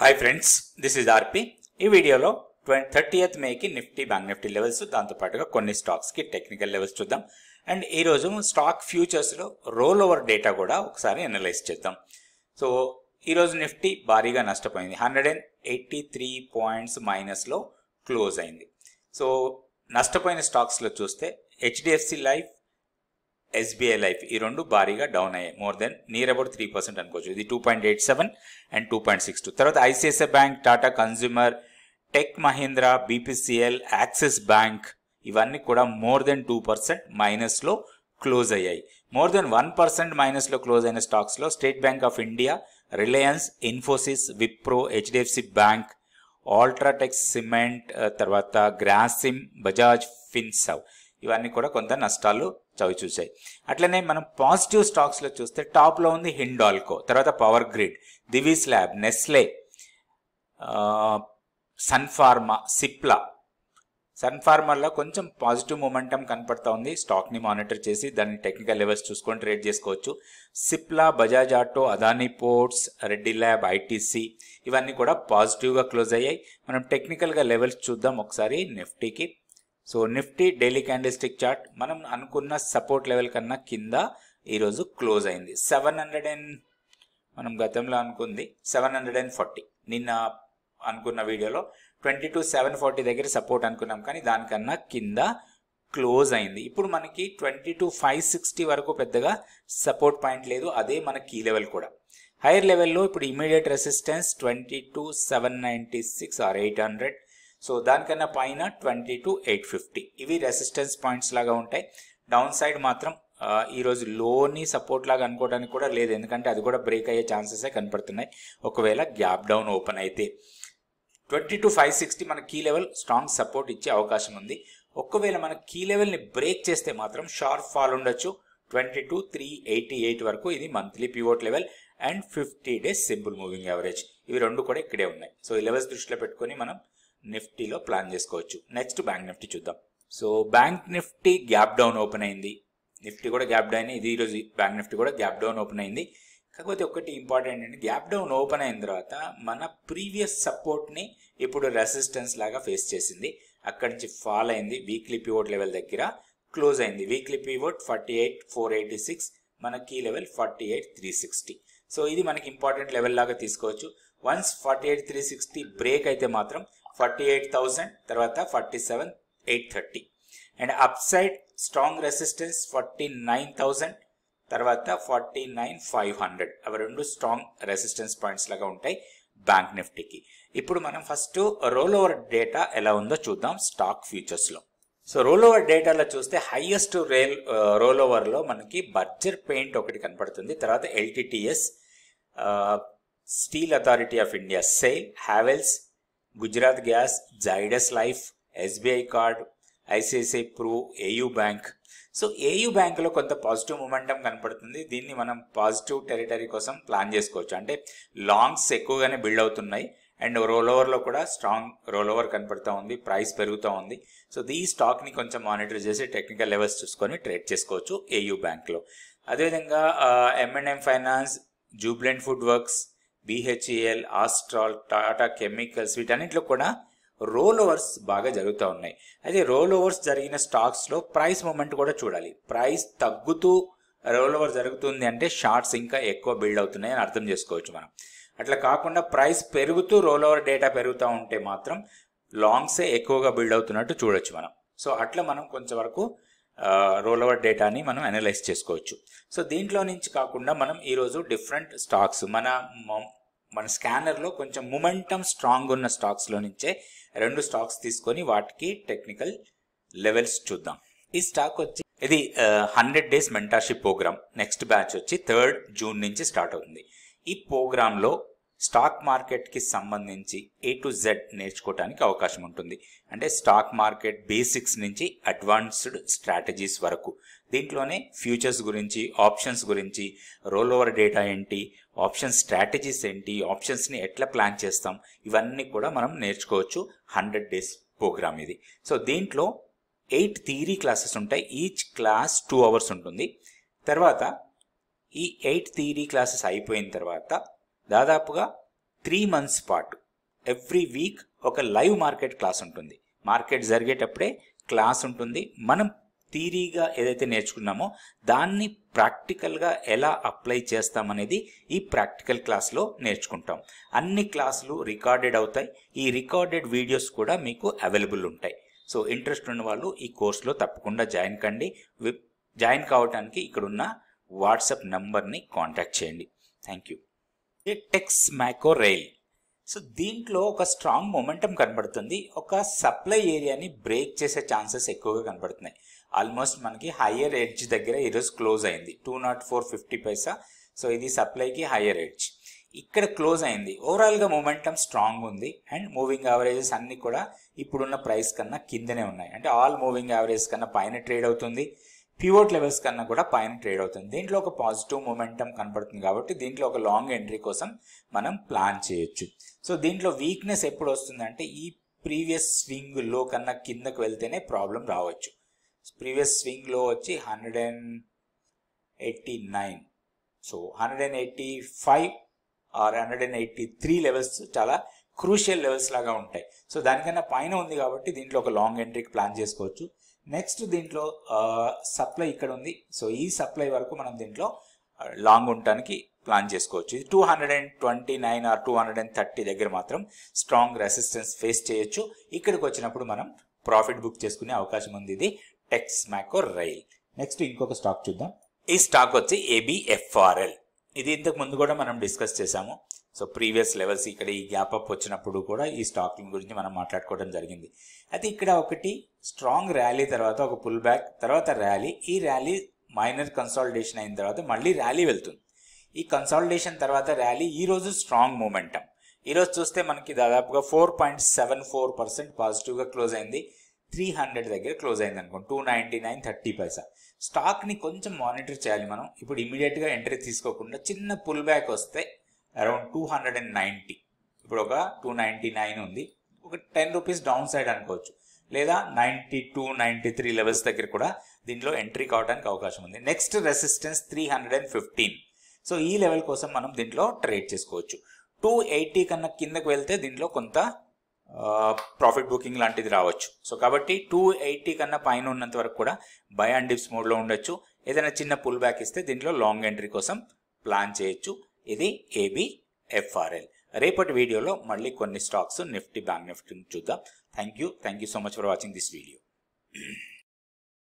Hi friends, this is RP. ఈ వీడియోలో 30th మేకి నిఫ్టీ బ్యాంక్ నిఫ్టీ లెవెల్స్, దాంతోపాటుగా కొన్ని స్టాక్స్కి టెక్నికల్ లెవెల్స్ చూద్దాం. అండ్ ఈరోజు స్టాక్ ఫ్యూచర్స్లో రోల్ ఓవర్ డేటా కూడా ఒకసారి అనలైజ్ చేద్దాం. సో ఈరోజు నిఫ్టీ భారీగా నష్టపోయింది. 183 పాయింట్స్ మైనస్లో క్లోజ్ అయింది. సో నష్టపోయిన స్టాక్స్లో చూస్తే హెచ్డిఎఫ్సి లైఫ్, ఎస్బీఐ లైఫ్ ఈ రెండు భారీగా డౌన్ అయ్యాయి. మోర్ దెన్ నియర్ అబౌట్ 3% అనుకోవచ్చు. ఇది 2.87 అండ్ 2.62. తర్వాత ICICI bank, Tata consumer, tech Mahindra, BPCL, axis bank ఇవన్నీ కూడా మోర్ దెన్ 2% మైనస్లో క్లోజ్ అయ్యాయి. మోర్ దెన్ 1% మైనస్లో క్లోజ్ అయిన స్టాక్స్లో state bank of India, Reliance, Infosys, Wipro, HDFC bank, UltraTech cement, తర్వాత గ్రాసిమ్, బజాజ్ ఫిన్సర్వ్ ఇవన్నీ కూడా కొంత నష్టాలు చవిచూసాయి. అట్లనే మనం పాజిటివ్ స్టాక్స్లో చూస్తే టాప్లో ఉంది హిండాల్కో, తర్వాత Power Grid, Divi's lab, Nestle, Sun Pharma, Cipla. సన్ఫార్మాలో కొంచెం పాజిటివ్ మొమెంటం కనపడతా ఉంది. స్టాక్ని మానిటర్ చేసి దాన్ని టెక్నికల్ లెవెల్స్ చూసుకొని ట్రేడ్ చేసుకోవచ్చు. Cipla, Bajaj auto, Adani ports, Reddy lab, ITC ఇవన్నీ కూడా పాజిటివ్గా క్లోజ్ అయ్యాయి. మనం టెక్నికల్గా లెవెల్స్ చూద్దాం ఒకసారి నిఫ్టీకి. So Nifty daily candlestick chart మనం అనుకున్న సపోర్ట్ లెవెల్ కన్నా కింద ఈరోజు క్లోజ్ అయింది. 700 మనం గతంలో అనుకుంది 740. నిన్న అనుకున్న వీడియోలో 22,740 దగ్గర సపోర్ట్ అనుకున్నాం, కానీ దానికన్నా కింద క్లోజ్ అయింది. ఇప్పుడు మనకి 22,560 వరకు పెద్దగా సపోర్ట్ పాయింట్ లేదు. అదే మన కీ లెవెల్ కూడా. హైయర్ లెవెల్లో ఇప్పుడు ఇమీడియట్ రెసిస్టెన్స్ 22,796 ఆర్ 800. సో దానికన్నా పైన 22,850 ఇవి రెసిస్టెన్స్ పాయింట్స్ లాగా ఉంటాయి. డౌన్ సైడ్ మాత్రం ఈరోజు లోని సపోర్ట్ లాగా అనుకోవడానికి కూడా లేదు, ఎందుకంటే అది కూడా బ్రేక్ అయ్యే ఛాన్సెసే కనపడుతున్నాయి ఒకవేళ గ్యాప్ డౌన్ ఓపెన్ అయితే. 22,560 మన కీ లెవెల్ స్ట్రాంగ్ సపోర్ట్ ఇచ్చే అవకాశం ఉంది. ఒకవేళ మన కీ లెవెల్ని బ్రేక్ చేస్తే మాత్రం షార్ప్ ఫాల్ ఉండొచ్చు 22,388 వరకు. ఇది monthly pivot level and 50 days simple moving average. ఇవి రెండు కూడా ఇక్కడే ఉన్నాయి. సో ఈ లెవెల్స్ దృష్టిలో పెట్టుకొని మనం నిఫ్టీలో ప్లాన్ చేసుకోవచ్చు. నెక్స్ట్ బ్యాంక్ నిఫ్టీ చూద్దాం. So bank Nifty gap down open అయింది. నిఫ్టీ కూడా గ్యాప్ డౌన్ అయింది. ఈరోజు బ్యాంక్ నిఫ్టీ కూడా గ్యాప్ డౌన్ ఓపెన్ అయింది. కాకపోతే ఒకటి ఇంపార్టెంట్ అంటే గ్యాప్ డౌన్ ఓపెన్ అయిన తర్వాత మన ప్రీవియస్ సపోర్ట్ని ఇప్పుడు రెసిస్టెన్స్ లాగా ఫేస్ చేసింది. అక్కడి నుంచి ఫాల్ అయింది. వీక్లీ పివోట్ లెవెల్ దగ్గర క్లోజ్ అయింది. వీక్లీ పివోట్ 48,486, మన కీ లెవెల్ 48,360. సో ఇది మనకి ఇంపార్టెంట్ లెవెల్ లాగా తీసుకోవచ్చు. వన్స్ 48,360 బ్రేక్ అయితే మాత్రం 48,000, తర్వాత 47,830 and up side strong resistance 49,000, తర్వాత 49,500. అవి రెండు స్ట్రాంగ్ రెసిస్టెన్స్ పాయింట్స్ లాగా ఉంటాయి బ్యాంక్ నిఫ్టీకి. ఇప్పుడు మనం ఫస్ట్ రోల్ ఓవర్ డేటా ఎలా ఉందో చూద్దాం స్టాక్ ఫ్యూచర్స్లో. సో రోల్ ఓవర్ డేటాలో చూస్తే హైయెస్ట్ రోల్ ఓవర్లో మనకి బర్జర్ పెయింట్ ఒకటి కనపడుతుంది. తర్వాత LTTS, Steel Authority of India, SAIL, Havells, Gujarat Gas, Zydus Life, SBI Card, ICICI Pru, AU Bank. So AU బ్యాంక్లో కొంత పాజిటివ్ మొమెంటం కనపడుతుంది. దీన్ని మనం పాజిటివ్ టెరిటరీ కోసం ప్లాన్ చేసుకోవచ్చు. అంటే లాంగ్స్ ఎక్కువగానే బిల్డ్ అవుతున్నాయి అండ్ రోల్ ఓవర్లో కూడా స్ట్రాంగ్ రోల్ ఓవర్ కనపడుతూ ఉంది. ప్రైస్ పెరుగుతూ ఉంది. సో ఈ స్టాక్ని కొంచెం మానిటర్ చేసి టెక్నికల్ లెవెల్స్ చూసుకొని ట్రేడ్ చేసుకోవచ్చు ఏయూ బ్యాంక్లో. అదేవిధంగా M&M Finance, Jubilant Foodworks, BHEL, Astral, Tata Chemicals వీటన్నింటిలో కూడా రోల్ ఓవర్స్ బాగా జరుగుతూ ఉన్నాయి. అయితే రోల్ ఓవర్స్ జరిగిన స్టాక్స్లో ప్రైస్ మూమెంట్ కూడా చూడాలి. ప్రైస్ తగ్గుతూ రోల్ ఓవర్ జరుగుతుంది అంటే షార్ట్స్ ఇంకా ఎక్కువ బిల్డ్ అవుతున్నాయి అని అర్థం చేసుకోవచ్చు మనం. అట్లా కాకుండా ప్రైస్ పెరుగుతూ రోల్ ఓవర్ డేటా పెరుగుతూ ఉంటే మాత్రం లాంగ్సే ఎక్కువగా బిల్డ్ అవుతున్నట్టు చూడొచ్చు మనం. సో అట్లా మనం కొంచెం వరకు రోల్ ఓవర్ డేటాని మనం అనలైజ్ చేసుకోవచ్చు. సో దీంట్లో నుంచి కాకుండా మనం ఈరోజు డిఫరెంట్ స్టాక్స్ మన స్కానర్లో కొంచెం మొమెంటం స్ట్రాంగ్ ఉన్న స్టాక్స్లో నుంచే 2 స్టాక్స్ తీసుకొని వాటికి టెక్నికల్ లెవెల్స్ చూద్దాం. ఈ స్టాక్ వచ్చి ఇది 100 days mentorship programme. Next batch వచ్చి 3rd జూన్ నుంచి స్టార్ట్ అవుతుంది. ఈ ప్రోగ్రాంలో స్టాక్ మార్కెట్కి సంబంధించి A to Z నేర్చుకోవడానికి అవకాశం ఉంటుంది. అంటే స్టాక్ మార్కెట్ బేసిక్స్ నుంచి అడ్వాన్స్డ్ స్ట్రాటజీస్ వరకు. దీంట్లోనే ఫ్యూచర్స్ గురించి, ఆప్షన్స్ గురించి, రోల్ ఓవర్ డేటా ఏంటి, ఆప్షన్ స్ట్రాటజీస్ ఏంటి, ఆప్షన్స్ని ఎట్లా ప్లాన్ చేస్తాం, ఇవన్నీ కూడా మనం నేర్చుకోవచ్చు 100 డేస్ ప్రోగ్రామ్ ఇది. సో దీంట్లో 8 థియరీ క్లాసెస్ ఉంటాయి. ఈచ్ క్లాస్ 2 అవర్స్ ఉంటుంది. తర్వాత ఈ 8 థియరీ క్లాసెస్ అయిపోయిన తర్వాత దాదాపుగా 3 months పాటు ఎవ్రీ వీక్ ఒక లైవ్ మార్కెట్ క్లాస్ ఉంటుంది. మార్కెట్ జరిగేటప్పుడే క్లాస్ ఉంటుంది. మనం థియరీగా ఏదైతే నేర్చుకున్నామో దాన్ని ప్రాక్టికల్గా ఎలా అప్లై చేస్తామనేది ఈ ప్రాక్టికల్ క్లాస్లో నేర్చుకుంటాం. అన్ని క్లాసులు రికార్డెడ్ అవుతాయి. ఈ రికార్డెడ్ వీడియోస్ కూడా మీకు అవైలబుల్ ఉంటాయి. సో ఇంట్రెస్ట్ ఉన్న వాళ్ళు ఈ కోర్సులో తప్పకుండా జాయిన్ కండి. జాయిన్ కావడానికి ఇక్కడున్న వాట్సాప్ నంబర్ని కాంటాక్ట్ చేయండి. Thank you. Texmaco Rail. So దీంట్లో ఒక స్ట్రాంగ్ మొమెంటం కనబడుతుంది. ఒక సప్లై ఏరియాని బ్రేక్ చేసే ఛాన్సెస్ ఎక్కువగా కనబడుతున్నాయి. ఆల్మోస్ట్ మనకి హయ్యర్ ఎడ్జ్ దగ్గర ఈరోజు క్లోజ్ అయింది 204.50 పైసా. సో ఇది సప్లైకి హయ్యర్ ఎడ్జ్. ఇక్కడ క్లోజ్ అయింది. ఓవరాల్గా మొమెంటం స్ట్రాంగ్ ఉంది అండ్ మూవింగ్ యావరేజెస్ అన్ని కూడా ఇప్పుడున్న ప్రైస్ కన్నా కిందనే ఉన్నాయి. అంటే ఆల్ మూవింగ్ యావరేజ్ కన్నా పైన ట్రేడ్ అవుతుంది. పివోట్ లెవెల్స్ కన్నా కూడా పైన ట్రేడ్ అవుతుంది. దీంట్లో ఒక పాజిటివ్ మొమెంటం కనబడుతుంది కాబట్టి దీంట్లో ఒక లాంగ్ ఎంట్రీ కోసం మనం ప్లాన్ చేయొచ్చు. సో దీంట్లో వీక్నెస్ ఎప్పుడు వస్తుందంటే ఈ ప్రీవియస్ స్వింగ్ లో కన్నా కిందకు వెళ్తేనే ప్రాబ్లం రావచ్చు. ప్రీవియస్ స్వింగ్ లో వచ్చి 189, సో 185 ఆర్ 183 లెవెల్స్ చాలా క్రూషియల్ లెవెల్స్ లాగా ఉంటాయి. సో దానికన్నా పైన ఉంది కాబట్టి దీంట్లో ఒక లాంగ్ ఎంట్రీకి ప్లాన్ చేసుకోవచ్చు. నెక్స్ట్ దీంట్లో సప్లై ఇక్కడ ఉంది. సో ఈ సప్లై వరకు మనం దీంట్లో లాంగ్ ఉండటానికి ప్లాన్ చేసుకోవచ్చు. ఇది 229 ఆర్ 230 దగ్గర మాత్రం స్ట్రాంగ్ రెసిస్టెన్స్ ఫేస్ చేయొచ్చు. ఇక్కడికి వచ్చినప్పుడు మనం ప్రాఫిట్ బుక్ చేసుకునే అవకాశం ఉంది. ఇది టెక్స్ మ్యాకో రైల్. నెక్స్ట్ ఇంకొక స్టాక్ చూద్దాం. ఈ స్టాక్ వచ్చి ABFRL. ఇది ఇంతకు ముందు కూడా మనం డిస్కస్ చేసాము. సో ప్రీవియస్ లెవెల్స్ ఇక్కడ ఈ గ్యాప్ అప్ వచ్చినప్పుడు కూడా ఈ స్టాక్ గురించి మనం మాట్లాడుకోవడం జరిగింది. అయితే ఇక్కడ ఒకటి స్ట్రాంగ్ ర్యాలీ తర్వాత ఒక పుల్ బ్యాక్ తర్వాత ర్యాలీ. ఈ ర్యాలీ మైనర్ కన్సాలిడేషన్ అయిన తర్వాత మళ్ళీ ర్యాలీ వెళ్తుంది. ఈ కన్సాలిడేషన్ తర్వాత ర్యాలీ ఈరోజు స్ట్రాంగ్ మూమెంటం. ఈరోజు చూస్తే మనకి దాదాపుగా 4.74% పాజిటివ్గా క్లోజ్ అయింది. 300 దగ్గర క్లోజ్ అయింది అనుకోండి. 299.30 పైసా. స్టాక్ని కొంచెం మానిటర్ చేయాలి మనం. ఇప్పుడు ఇమీడియట్గా ఎంట్రీ తీసుకోకుండా చిన్న పుల్ బ్యాక్ వస్తే అరౌండ్ 290, ఇప్పుడు ఒక 299 ఉంది, ఒక 10 రూపీస్ డౌన్ సైడ్ అనుకోవచ్చు. లేదా 92, 93 లెవెల్స్ దగ్గర కూడా దీంట్లో ఎంట్రీ కావడానికి అవకాశం ఉంది. Next resistance 315. సో ఈ లెవెల్ కోసం మనం దీంట్లో ట్రేడ్ చేసుకోవచ్చు. 280 కన్నా కిందకు వెళ్తే దీంట్లో కొంత ప్రాఫిట్ బుకింగ్ లాంటిది రావచ్చు. సో కాబట్టి 280 కన్నా పైన ఉన్నంత వరకు కూడా బై అండ్ డిప్స్ మోడ్లో ఉండొచ్చు. ఏదైనా చిన్న పుల్ బ్యాక్ ఇస్తే దీంట్లో లాంగ్ ఎంట్రీ కోసం ప్లాన్ చేయొచ్చు. ఇది ABFRL. రేపటి వీడియోలో మళ్ళీ కొన్ని స్టాక్స్ నిఫ్టీ, బ్యాంక్ నిఫ్టీ చూద్దాం. Thank you so much for watching this video.